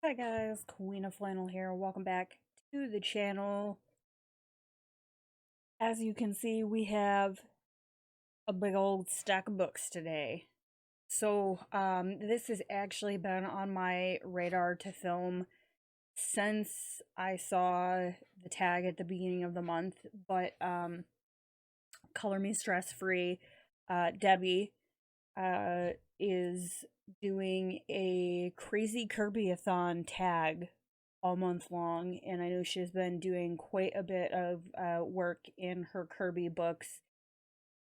Hi guys, Queen of Flannel here. Welcome back to the channel. As you can see, we have a big old stack of books today. This has actually been on my radar to film since I saw the tag at the beginning of the month, but Color Me Stress Free, Debi, is doing a crazy Kirby-a-thon tag all month long, and I know she's been doing quite a bit of work in her Kirby books,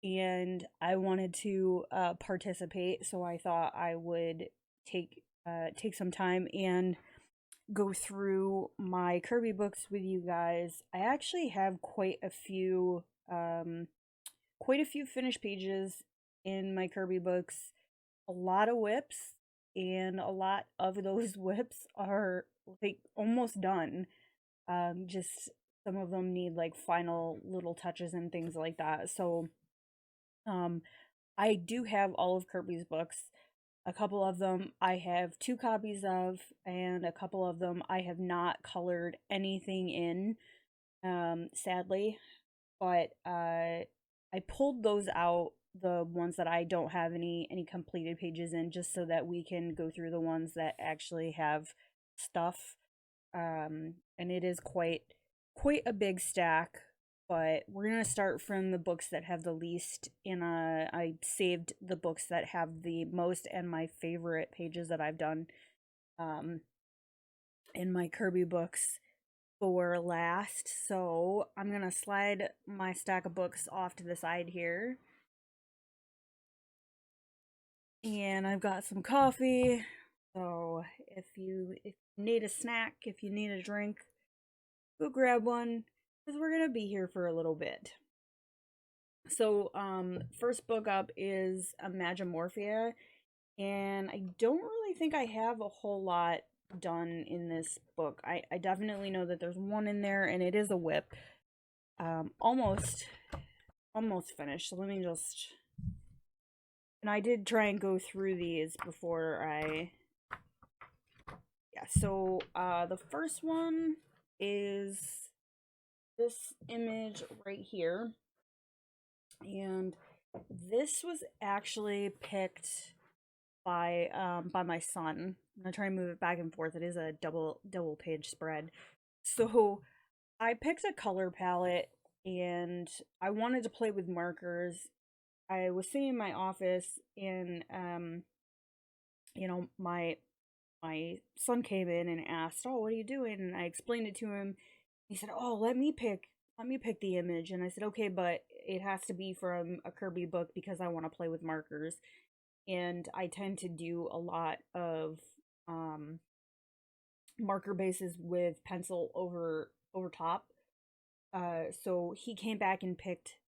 and I wanted to participate, so I thought I would take some time and go through my Kirby books with you guys. I actually have quite a few finished pages in my Kirby books, a lot of WIPS, and a lot of those WIPS are like almost done. Just some of them need like final little touches and things like that. Um, I do have all of Kirby's books. A couple of them I have two copies of, and a couple of them I have not colored anything in, sadly. But I pulled those out, the ones that I don't have any completed pages in, just so that we can go through the ones that actually have stuff. And it is quite a big stack, but we're gonna start from the books that have the least, and I saved the books that have the most and my favorite pages that I've done um in my Kirby books for last. So I'm gonna slide my stack of books off to the side here. And I've got some coffee. So if you need a snack, if you need a drink, go grab one, because we're gonna be here for a little bit. So first book up is Imagimorphia, and I don't really think I have a whole lot done in this book. I definitely know that there's one in there, and it is a whip. Almost finished. So let me just, and I did try and go through these before yeah, so the first one is this image right here. And this was actually picked by my son. I'm gonna try and move it back and forth. It is a double page spread. So I picked a color palette, and I wanted to play with markers. I was sitting in my office, and my son came in and asked, "Oh, what are you doing?" And I explained it to him. He said, "Oh, let me pick the image." And I said, "Okay, but it has to be from a Kirby book because I want to play with markers." And I tend to do a lot of um marker bases with pencil over top. So he came back and picked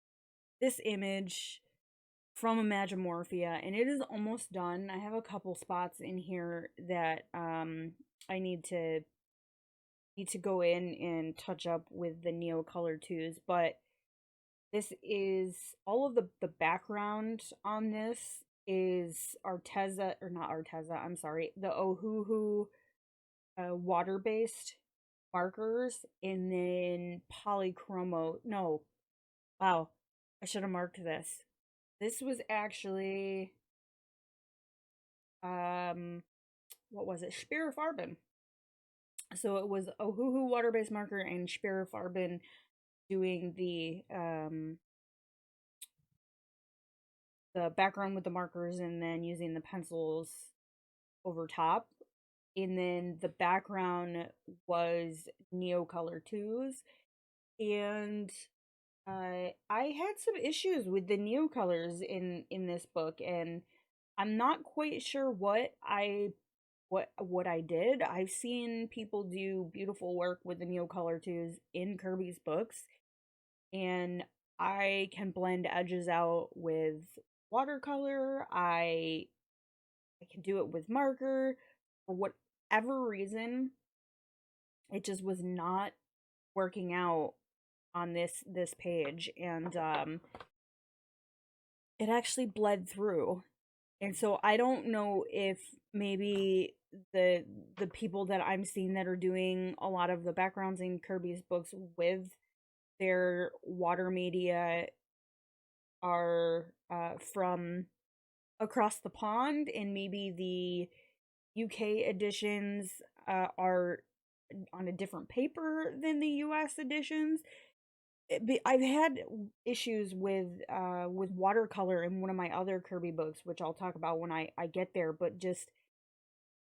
this image from Imagimorphia, and it is almost done. I have a couple spots in here that I need to go in and touch up with the Neo Color 2s, but this is all of the background on this is Arteza, or not Arteza, I'm sorry, the Ohuhu water-based markers, and then Polychromo. No, wow, I should have marked this. This was actually um what was it? Spirifarben. So it was Ohuhu water-based marker and Spirifarben doing the background with the markers, and then using the pencils over top. And then the background was Neo Color 2s. And I had some issues with the Neo colors in this book, and I'm not quite sure what I did. I've seen people do beautiful work with the Neo Color 2s in Kirby's books, and I can blend edges out with watercolor. I can do it with marker. For whatever reason, it just was not working out on this page, and it actually bled through. And so I don't know if maybe the people that I'm seeing that are doing a lot of the backgrounds in Kirby's books with their water media are from across the pond, and maybe the UK editions are on a different paper than the US editions. I've had issues with watercolor in one of my other Kirby books, which I'll talk about when I get there, but just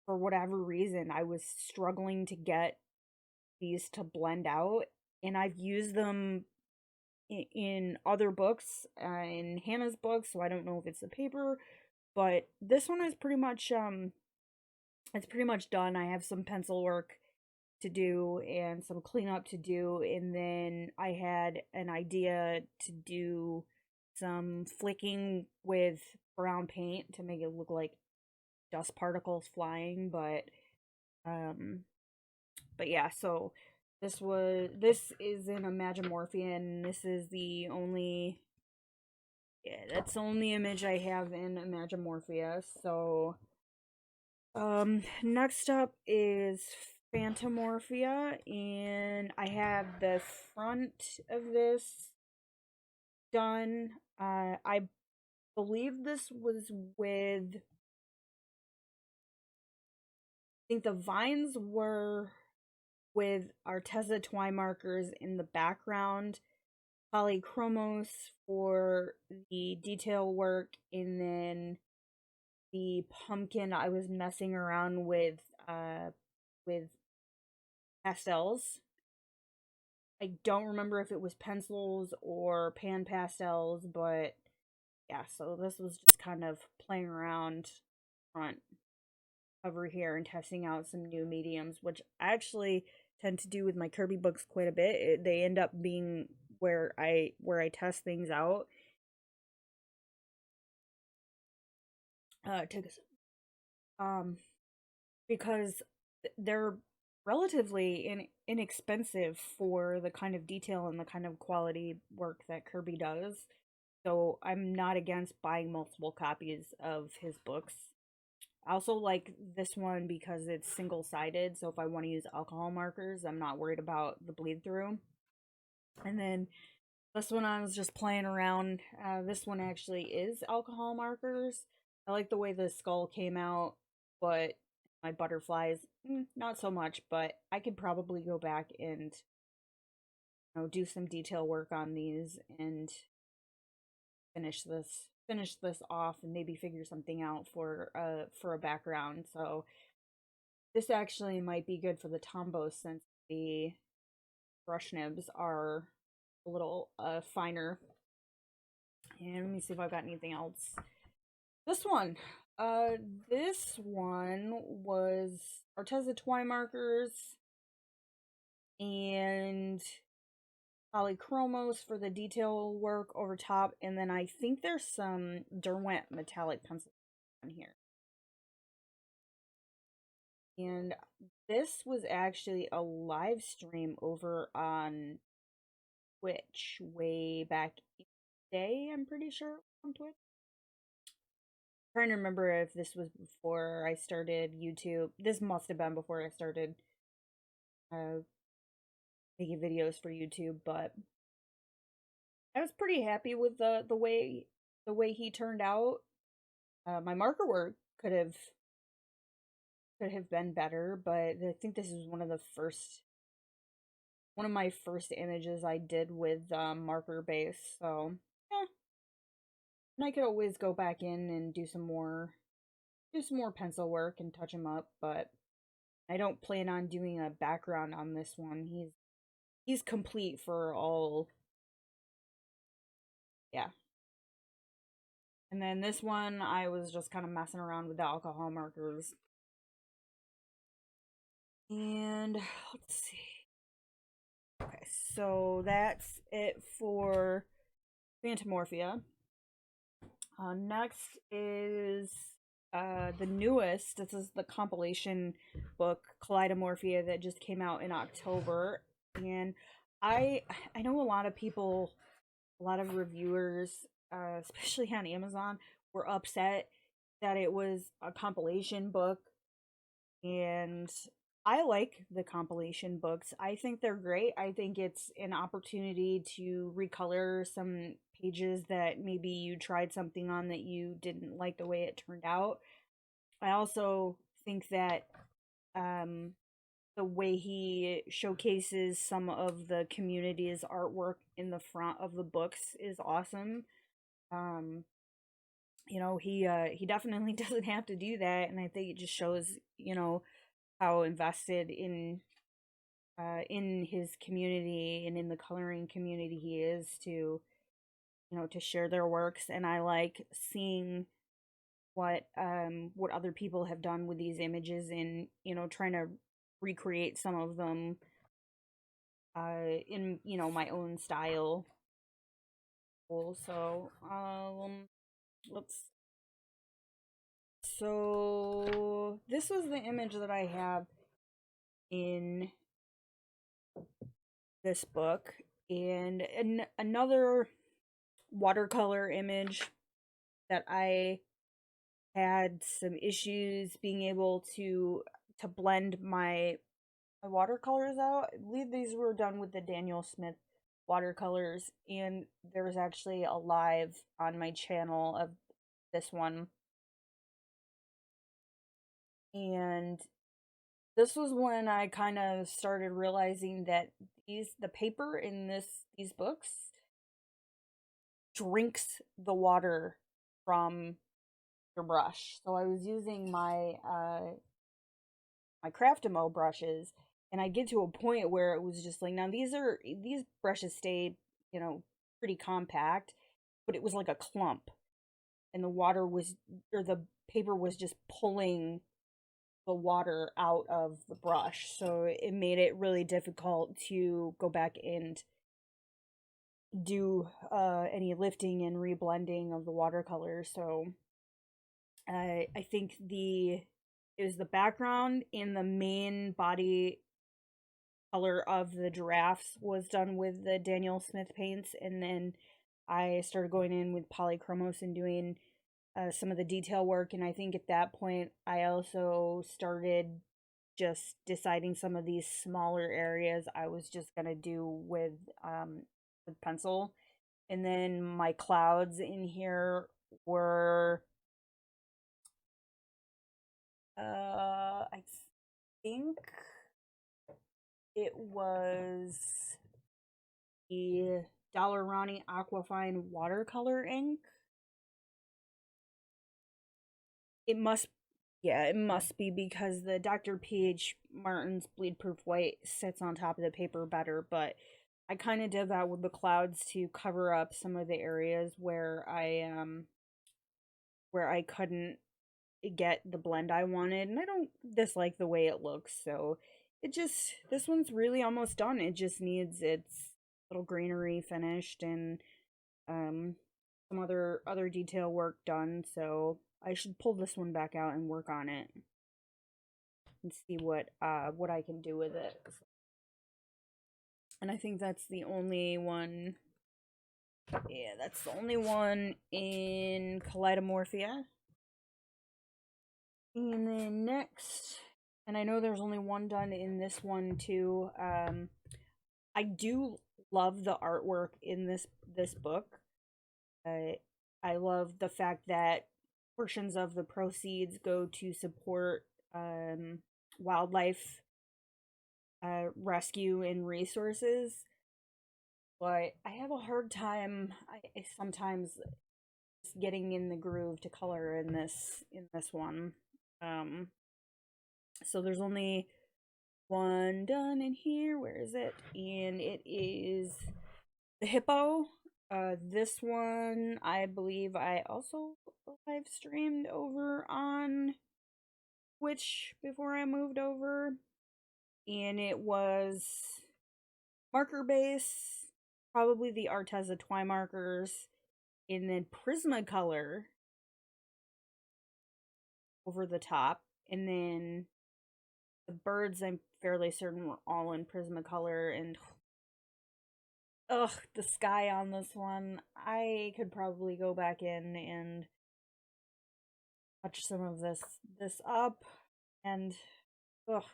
for whatever reason I was struggling to get these to blend out, and I've used them in other books, in Hannah's books, so I don't know if it's the paper, but this one is pretty much it's pretty much done. I have some pencil work to do and some cleanup to do, and then I had an idea to do some flicking with brown paint to make it look like dust particles flying, um but yeah, so this is in Imagimorphia, and this is the only, yeah, that's the only image I have in Imagimorphia. So next up is Phantomorphia, and I have the front of this done. I believe this was with, I think the vines were with Arteza twine markers in the background, Polychromos for the detail work, and then the pumpkin I was messing around with pastels. I don't remember if it was pencils or pan pastels, but yeah, so this was just kind of playing around front over here and testing out some new mediums, which I actually tend to do with my Kirby books quite a bit. They end up being where I test things out. Take um because they're relatively inexpensive for the kind of detail and the kind of quality work that Kirby does. So I'm not against buying multiple copies of his books. I also like this one because it's single-sided, so if I want to use alcohol markers, I'm not worried about the bleed through. And then this one I was just playing around. This one actually is alcohol markers. I like the way the skull came out, but my butterflies, not so much, but I could probably go back and do some detail work on these and finish this off and maybe figure something out for a background. So this actually might be good for the Tombos since the brush nibs are a little finer. And let me see if I've got anything else. This one. This one was Arteza twine markers and Polychromos for the detail work over top, and then I think there's some Derwent metallic pencil on here. And this was actually a live stream over on Twitch way back in the day, I'm pretty sure, on Twitch. I'm trying to remember if this was before I started YouTube. This must have been before I started uh, making videos for YouTube, but I was pretty happy with the way he turned out. My marker work could have been better, but I think this is one of my first images I did with marker base. So yeah, and I could always go back in and do some more pencil work and touch him up, but I don't plan on doing a background on this one. He's complete for all. Yeah. And then this one I was just kind of messing around with the alcohol markers. And let's see. Okay, so that's it for Phantomorphia. Next is the newest. This is the compilation book Clydeomorphia that just came out in October, and I know a lot of people, a lot of reviewers, especially on Amazon, were upset that it was a compilation book, and I like the compilation books. I think they're great. I think it's an opportunity to recolor some pages that maybe you tried something on that you didn't like the way it turned out. I also think that um, the way he showcases some of the community's artwork in the front of the books is awesome. Um, he definitely doesn't have to do that, and I think it just shows, how invested in his community and in the coloring community he is to share their works. And I like seeing what other people have done with these images, and trying to recreate some of them in my own style. So let's so this was the image that I have in this book, and another watercolor image that I had some issues being able to blend my watercolors out. I believe these were done with the Daniel Smith watercolors, and there was actually a live on my channel of this one. And this was when I kind of started realizing that the paper in these books drinks the water from your brush. So I was using my Craftimo brushes, and I get to a point where it was just like, now these brushes stayed, pretty compact, but it was like a clump, and the water was or the paper was just pulling the water out of the brush. So it made it really difficult to go back and do any lifting and reblending of the watercolor. So I think it was the background and the main body color of the giraffes was done with the Daniel Smith paints, and then I started going in with Polychromos and doing some of the detail work. And I think at that point I also started just deciding some of these smaller areas I was just gonna do with pencil. And then my clouds in here were I think it was the Dollar Ronnie Aquafine watercolor ink. It must, yeah, it must be, because the Dr. P.H. Martin's Bleed Proof White sits on top of the paper better, but I kind of did that with the clouds to cover up some of the areas where I couldn't get the blend I wanted, and I don't dislike the way it looks. So this one's really almost done. It just needs its little greenery finished, and um some other detail work done. So I should pull this one back out and work on it and see what I can do with it. And I think that's the only one. Yeah, that's the only one in Clydeomorphia. And then next, and I know there's only one done in this one too. I do love the artwork in this book. I love the fact that portions of the proceeds go to support wildlife rescue and resources. But I have a hard time I sometimes getting in the groove to color in this one. Um, so there's only one done in here. Where is it? And it is the Hippo. This one I believe I also live streamed over on Twitch before I moved over, and it was marker base, probably the Arteza Twi markers, and then Prismacolor over the top, and then the birds I'm fairly certain were all in Prismacolor. And ugh, the sky on this one, I could probably go back in and touch some of this up. And oh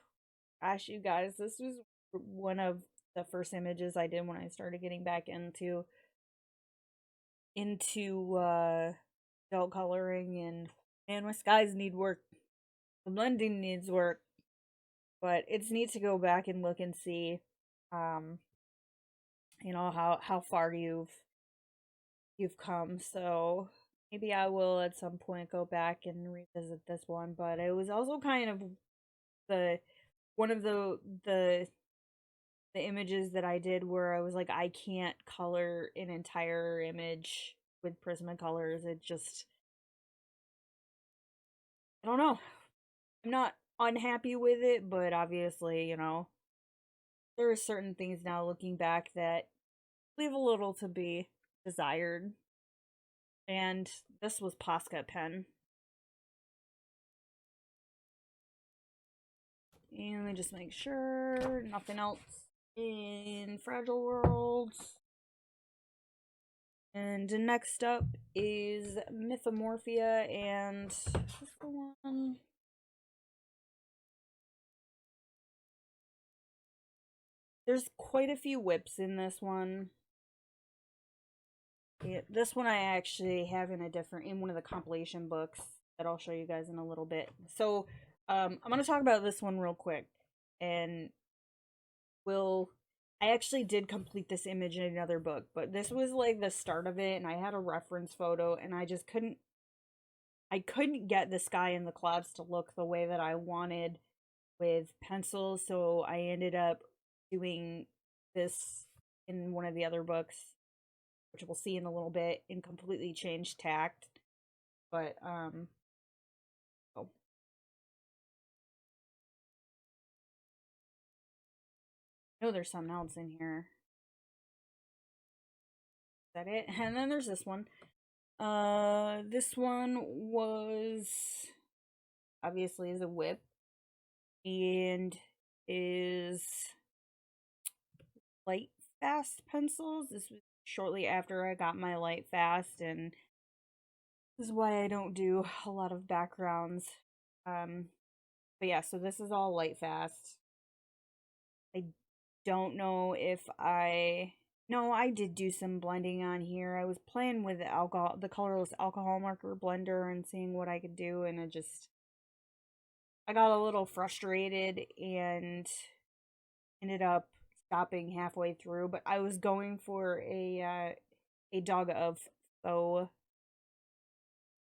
gosh, you guys, this was one of the first images I did when I started getting back into adult coloring, and man, my skies need work. The blending needs work. But it's neat to go back and look and see um how far you've come. So maybe I will at some point go back and revisit this one. But it was also kind of the one of the images that I did where I was like, I can't color an entire image with Prismacolors. It just, I don't know. I'm not unhappy with it, but obviously, there are certain things now looking back that leave a little to be desired. And this was Posca pen. And let me just make sure nothing else in Fragile Worlds. And next up is Mythomorphia, and this is the one. There's quite a few WIPs in this one. Yeah, this one I actually have in one of the compilation books that I'll show you guys in a little bit. So I'm gonna talk about this one real quick, and I actually did complete this image in another book, but this was like the start of it, and I had a reference photo, and I couldn't get the sky and the clouds to look the way that I wanted with pencils, so I ended up doing this in one of the other books, which we'll see in a little bit, in completely changed tact. But oh, I know there's something else in here. Is that it? And then there's this one. This one was obviously is a WIP and is light fast pencils. This was shortly after I got my light fast, and this is why I don't do a lot of backgrounds. But yeah, so this is all light fast. I don't know if no, I did do some blending on here. I was playing with the colorless alcohol marker blender and seeing what I could do, and I got a little frustrated and ended up stopping halfway through. But I was going for a dog of faux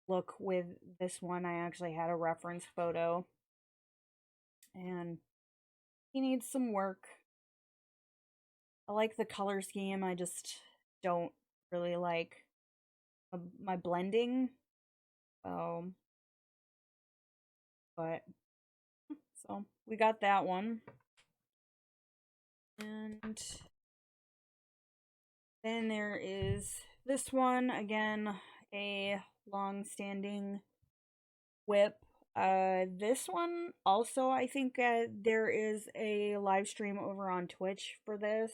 look with this one. I actually had a reference photo, and he needs some work. I like the color scheme. I just don't really like my blending. Um, but so we got that one, and then there is this one again, a long-standing WIP. This one also, I think there is a live stream over on Twitch for this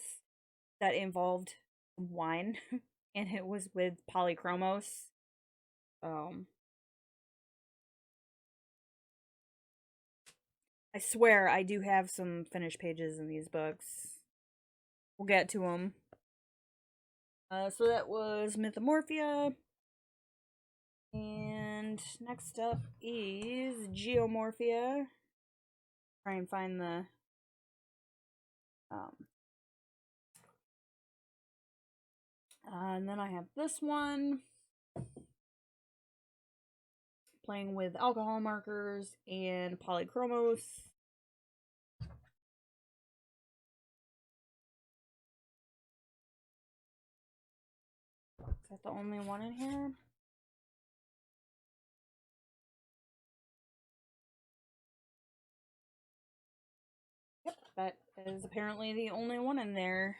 that involved wine, and it was with Polychromos. I swear I do have some finished pages in these books. We'll get to them. So that was Mythomorphia. And next up is Geomorphia. Try and find the um and then I have this one, playing with alcohol markers and Polychromos. Is that the only one in here? Yep, that is apparently the only one in there.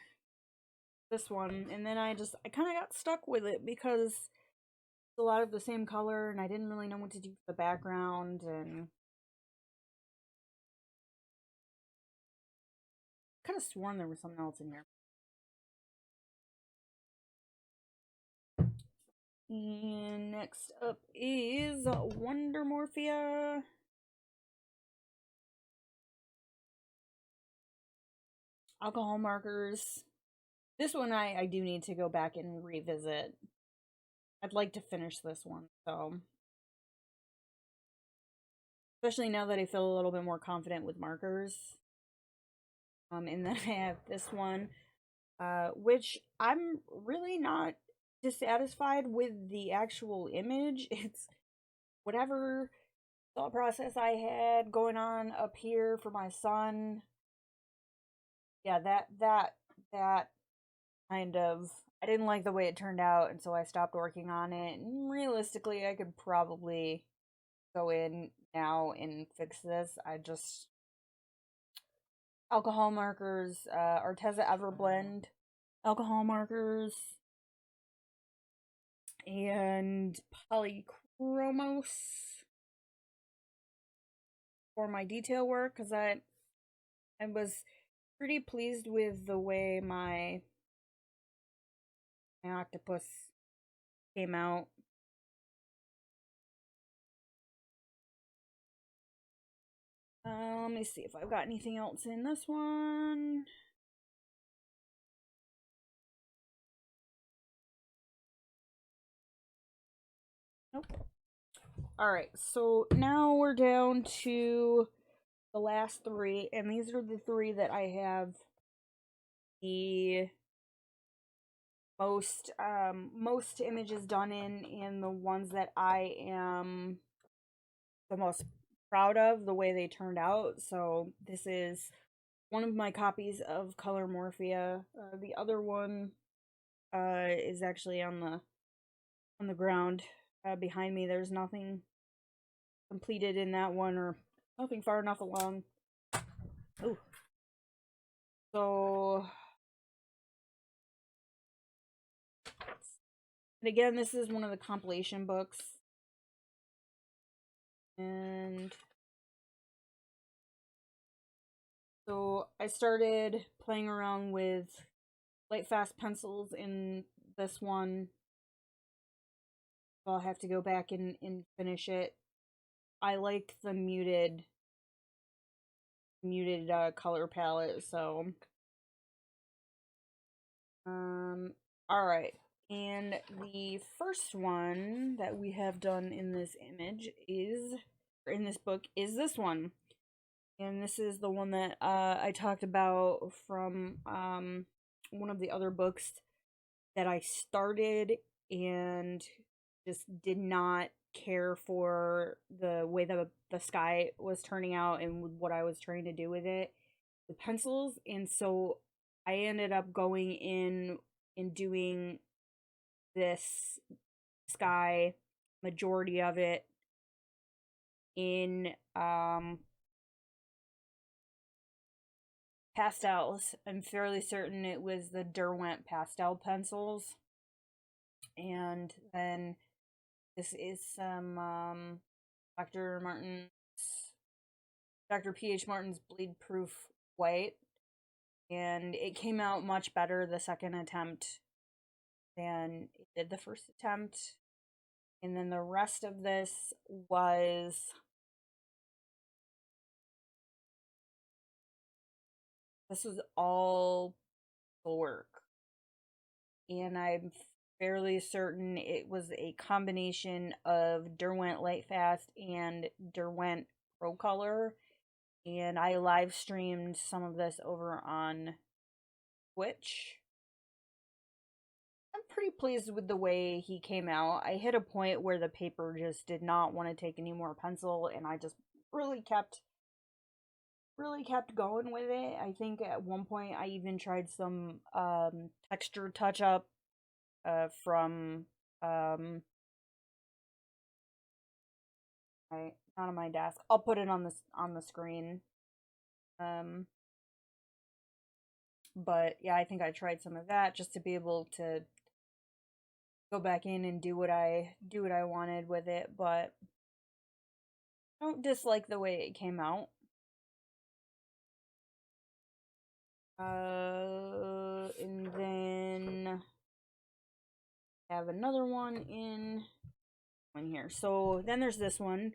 This one. And then I kind of got stuck with it because it's a lot of the same color, and I didn't really know what to do for the background, and could have sworn there was something else in here. And next up is Wondermorphia. Alcohol markers. This one I do need to go back and revisit. I'd like to finish this one, so. Especially now that I feel a little bit more confident with markers. And then I have this one, which I'm really not dissatisfied with the actual image. It's whatever thought process I had going on up here for my son. Yeah, that kind of, I didn't like the way it turned out, and so I stopped working on it. And realistically, I could probably go in now and fix this. I just, alcohol markers, Arteza Everblend alcohol markers, and Polychromos for my detail work, because I was pretty pleased with the way my octopus came out. Let me see if I've got anything else in this one. Nope. Alright, so now we're down to the last three, and these are the three that I have the most images done in, and the ones that I am the most proud of the way they turned out. So this is one of my copies of Color Morphia. The other one is actually on the ground behind me. There's nothing completed in that one, or nothing far enough along. Ooh. So, and again, this is one of the compilation books. And so I started playing around with light fast pencils in this one. So I'll have to go back and finish it. I like the muted color palette, so all right. And the first one that we have done in this image is, or in this book, is this one. And this is the one that I talked about from one of the other books that I started and just did not care for the way the sky was turning out and what I was trying to do with it with pencils. And so I ended up going in and doing this sky, majority of it, in pastels. I'm fairly certain it was the Derwent pastel pencils. And then this is some Dr. P.H. Martin's Bleed Proof White. And it came out much better the second attempt than it did the first attempt. And then the rest of this was all work. And I'm fairly certain it was a combination of Derwent Lightfast and Derwent Pro Color. And I live streamed some of this over on Twitch. I'm pretty pleased with the way he came out. I hit a point where the paper just did not want to take any more pencil, and I just really kept going with it. I think at one point I even tried some texture touch up from not on my desk. I'll put it on the screen. But yeah, I think I tried some of that just to be able to go back in and do what I wanted with it, but I don't dislike the way it came out. And then have another one in here. So then there's this one,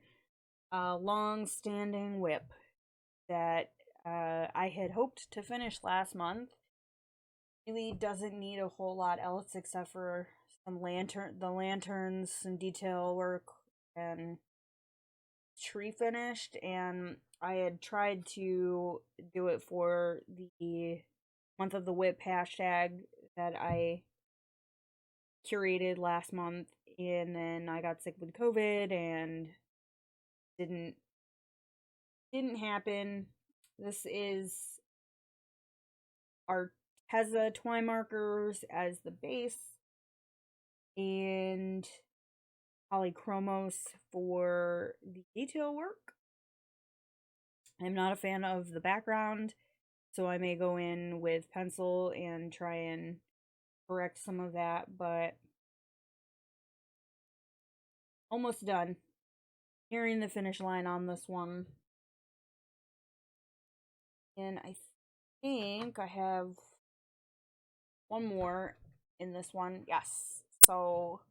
long-standing whip that I had hoped to finish last month. Really doesn't need a whole lot else except for some lanterns, some detail work, and tree finished. And I had tried to do it for the month of the whip hashtag that I curated last month, and then I got sick with COVID and didn't happen. This is Arteza twine markers as the base and Polychromos for the detail work. I'm not a fan of the background, so I may go in with pencil and try and correct some of that, but almost done. Nearing the finish line on this one. And I think I have one more in this one. Yes. So,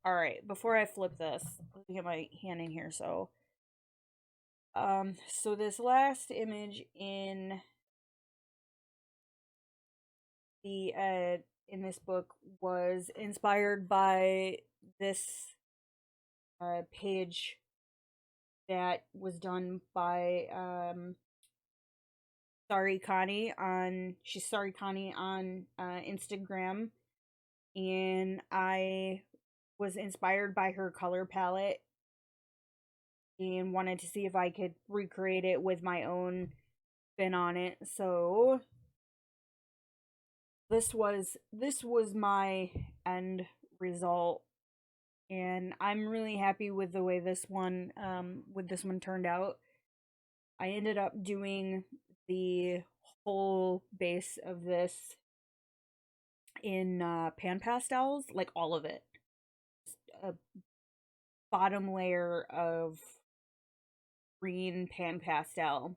alright, before I flip this, let me get my hand in here. So this last image in the in this book was inspired by this page that was done by Sorry Connie on Instagram, and I was inspired by her color palette and wanted to see if I could recreate it with my own spin on it. So this was my end result, and I'm really happy with the way this one turned out. I ended up doing the whole base of this in pan pastels, like all of it. A bottom layer of green pan pastel,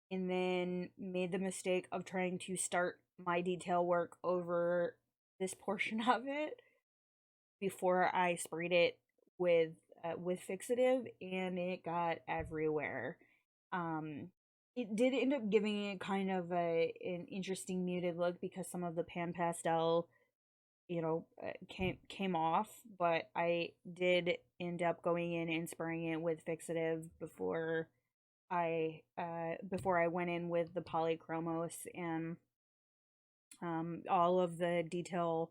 and then made the mistake of trying to start my detail work over this portion of it before I sprayed it with fixative, and it got everywhere. It did end up giving it kind of an interesting muted look because some of the pan pastel, came off, but I did end up going in and spraying it with fixative before I went in with the Polychromos, and all of the detail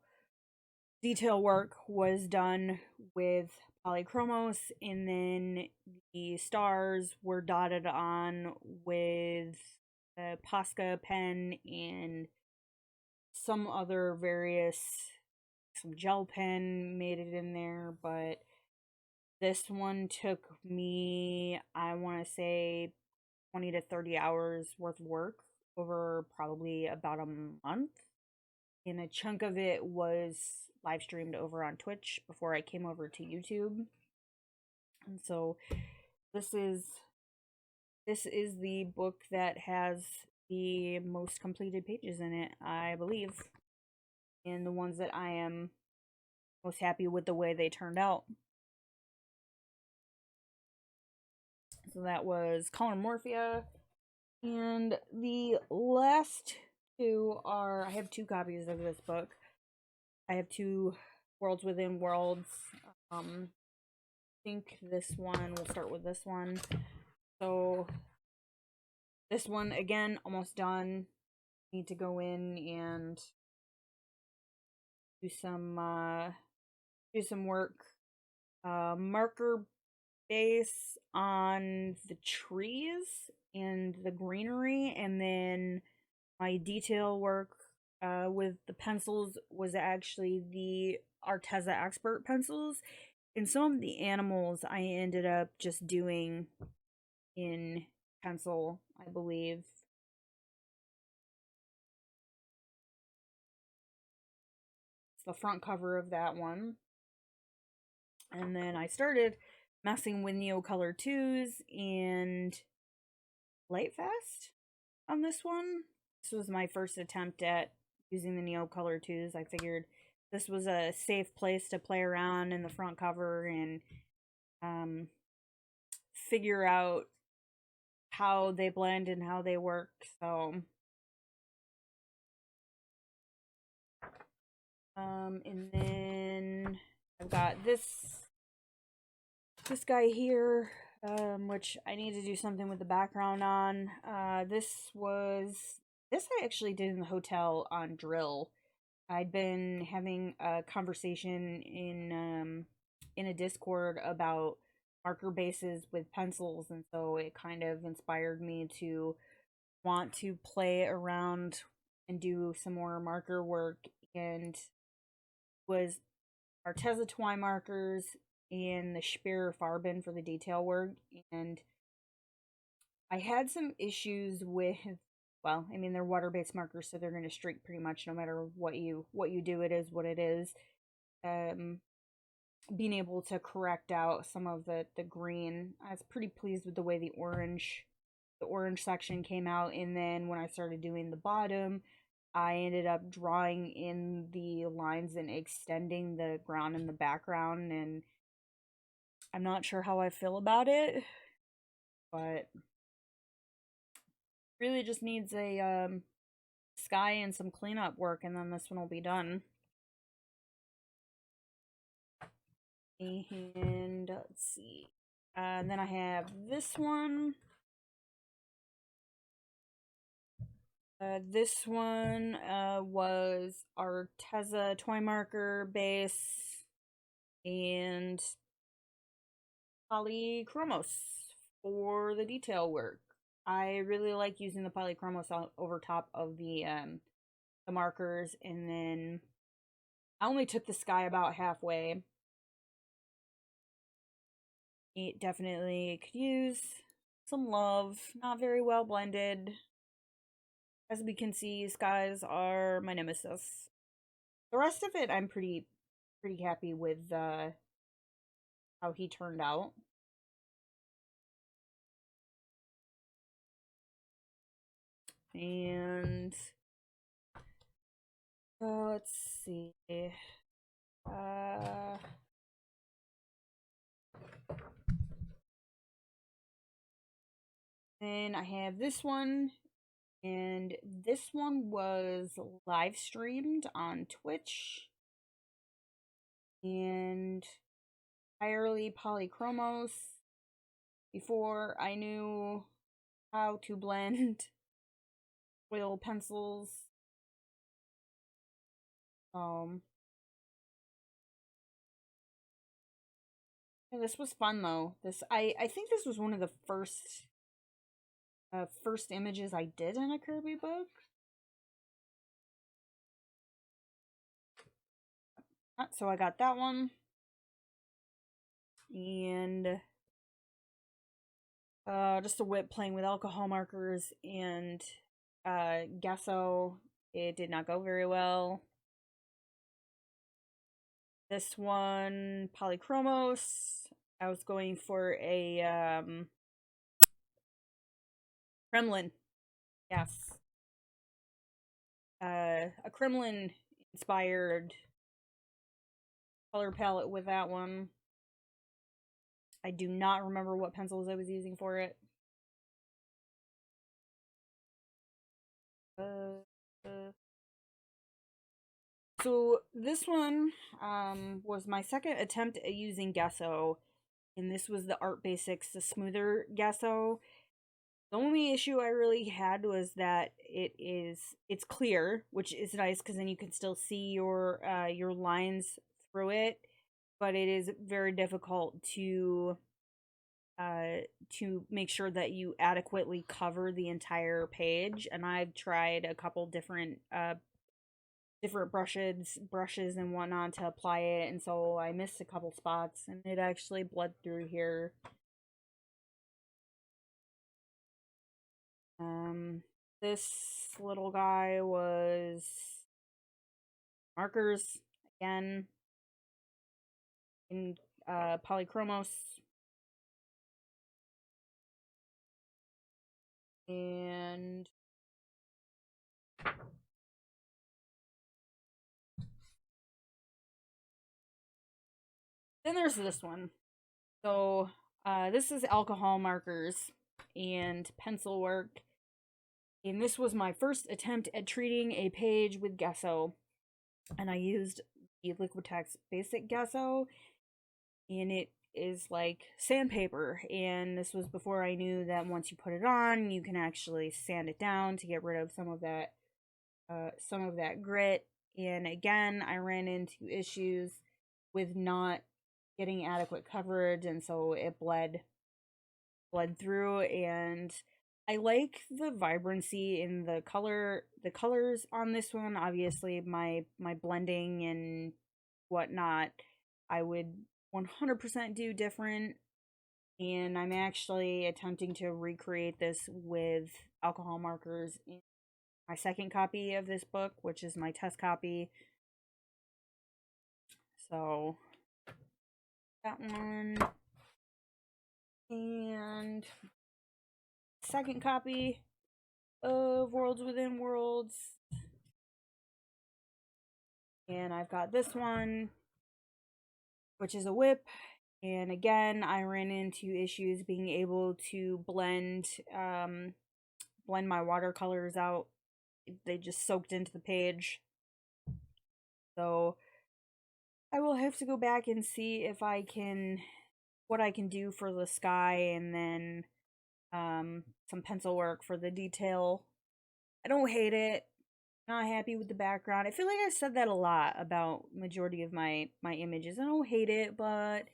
work was done with Polychromos, and then the stars were dotted on with a Posca pen and some other some gel pen made it in there. But this one took me, I want to say, 20 to 30 hours worth of work over probably about a month. And a chunk of it was live streamed over on Twitch before I came over to YouTube. And so this is the book that has the most completed pages in it, I believe, and the ones that I am most happy with the way they turned out. So that was Morphia, and the last two are, I have two copies of this book. I have two Worlds Within Worlds. I think this one, we'll start with this one. So this one, again, almost done. Need to go in and do some work. Marker base on the trees and the greenery, and then my detail work with the pencils was actually the Arteza Expert pencils, and some of the animals I ended up just doing in pencil, I believe. It's the front cover of that one. And then I started messing with Neocolor 2s and Lightfast on this one. This was my first attempt at using the Neocolor 2s. I figured this was a safe place to play around in the front cover and um, figure out how they blend and how they work. So, and then I've got this guy here, which I need to do something with the background on. This I actually did in the hotel on drill. I'd been having a conversation in a Discord about marker bases with pencils, and so it kind of inspired me to want to play around and do some more marker work, and was Arteza twine markers and the Speer Farben for the detail work. And I had some issues with, well, I mean, they're water-based markers, so they're going to streak pretty much no matter what you do. It is what it is. Being able to correct out some of the green, I was pretty pleased with the way the orange section came out. And then when I started doing the bottom, I ended up drawing in the lines and extending the ground in the background, and I'm not sure how I feel about it, but really just needs a sky and some cleanup work, and then this one will be done. And let's see. And then I have this one. This one was Arteza twine marker base and Polychromos for the detail work. I really like using the Polychromos over top of the markers, and then I only took the sky about halfway. It definitely could use some love. Not very well blended. As we can see, skies are my nemesis. The rest of it, I'm pretty happy with how he turned out. And let's see. Then I have this one, and this one was live streamed on Twitch, and entirely Polychromos before I knew how to blend oil pencils. Yeah, this was fun though. I think this was one of the first images I did in a Kirby book. So I got that one. And just a whip playing with alcohol markers and Gesso. It did not go very well. This one, Polychromos. I was going for a Kremlin. Yes. A Kremlin inspired color palette with that one. I do not remember what pencils I was using for it. So this one was my second attempt at using Gesso, and this was the Art Basics, the smoother Gesso. The only issue I really had was that it's clear, which is nice because then you can still see your lines through it, but it is very difficult to make sure that you adequately cover the entire page. And I've tried a couple different brushes and whatnot to apply it, and so I missed a couple spots, and it actually bled through here. This little guy was markers again in Polychromos, and Then there's this one. So this is alcohol markers and pencil work. And this was my first attempt at treating a page with Gesso. And I used the Liquitex Basic Gesso. And it is like sandpaper. And this was before I knew that once you put it on, you can actually sand it down to get rid of some of that grit. And again, I ran into issues with not getting adequate coverage, and so it bled through. And I like the vibrancy in the colors on this one. Obviously, my blending and whatnot, I would 100% do different. And I'm actually attempting to recreate this with alcohol markers in my second copy of this book, which is my test copy. So that one, and second copy of Worlds Within Worlds. And I've got this one, which is a whip. And again, I ran into issues being able to blend my watercolors out. They just soaked into the page. So I will have to go back and see if I can, what I can do for the sky, and then some pencil work for the detail. I don't hate it. Not happy with the background. I feel like I've said that a lot about majority of my images. I don't hate it, but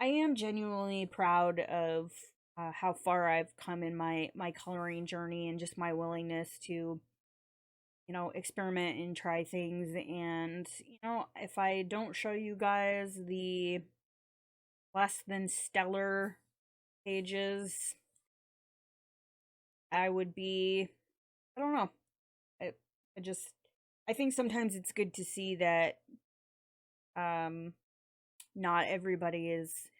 I am genuinely proud of how far I've come in my coloring journey, and just my willingness to, experiment and try things. And if I don't show you guys the less than stellar pages, I would be, I don't know. I just, I think sometimes it's good to see that um not everybody is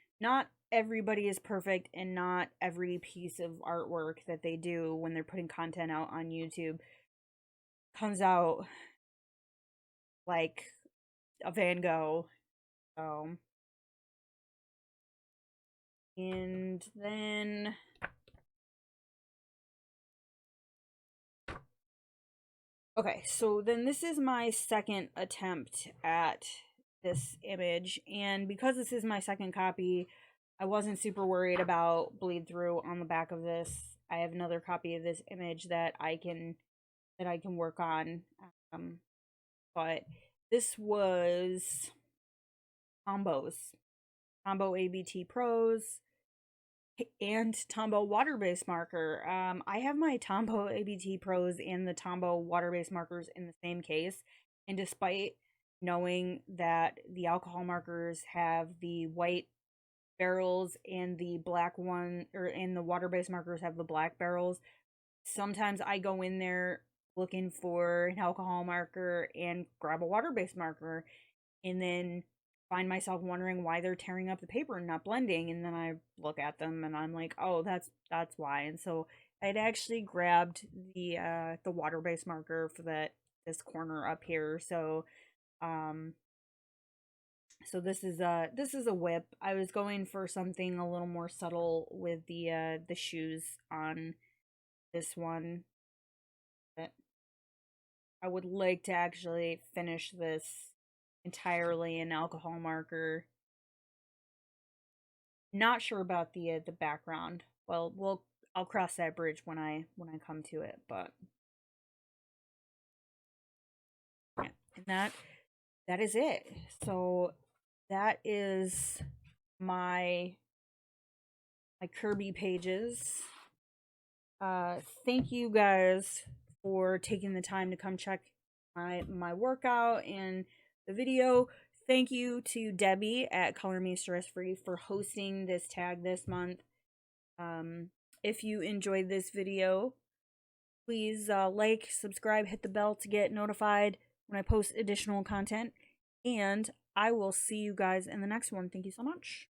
perfect, and not every piece of artwork that they do when they're putting content out on YouTube comes out like a Van Gogh. So, and then okay, so then this is my second attempt at this image, and because this is my second copy, I wasn't super worried about bleed through on the back of this. I have another copy of this image that I can work on. But this was Tombow ABT Pros and Tombow water-based marker. I have my Tombow ABT Pros and the Tombow water-based markers in the same case, and despite knowing that the alcohol markers have the white barrels and the black one, and the water-based markers have the black barrels, sometimes I go in there looking for an alcohol marker and grab a water-based marker, and then find myself wondering why they're tearing up the paper and not blending. And then I look at them and I'm like, oh, that's why. And so I'd actually grabbed the water-based marker for this corner up here. So this is a whip. I was going for something a little more subtle with the shoes on this one, but I would like to actually finish this entirely in alcohol marker. Not sure about the background. Well, I'll cross that bridge when I come to it. But yeah, and that is it. So that is my Kerby pages. Thank you guys for taking the time to come check my workout and the video. Thank you to Debi at Color Me Stress Free for hosting this tag this month. If you enjoyed this video, please like, subscribe, hit the bell to get notified when I post additional content, and I will see you guys in the next one. Thank you so much.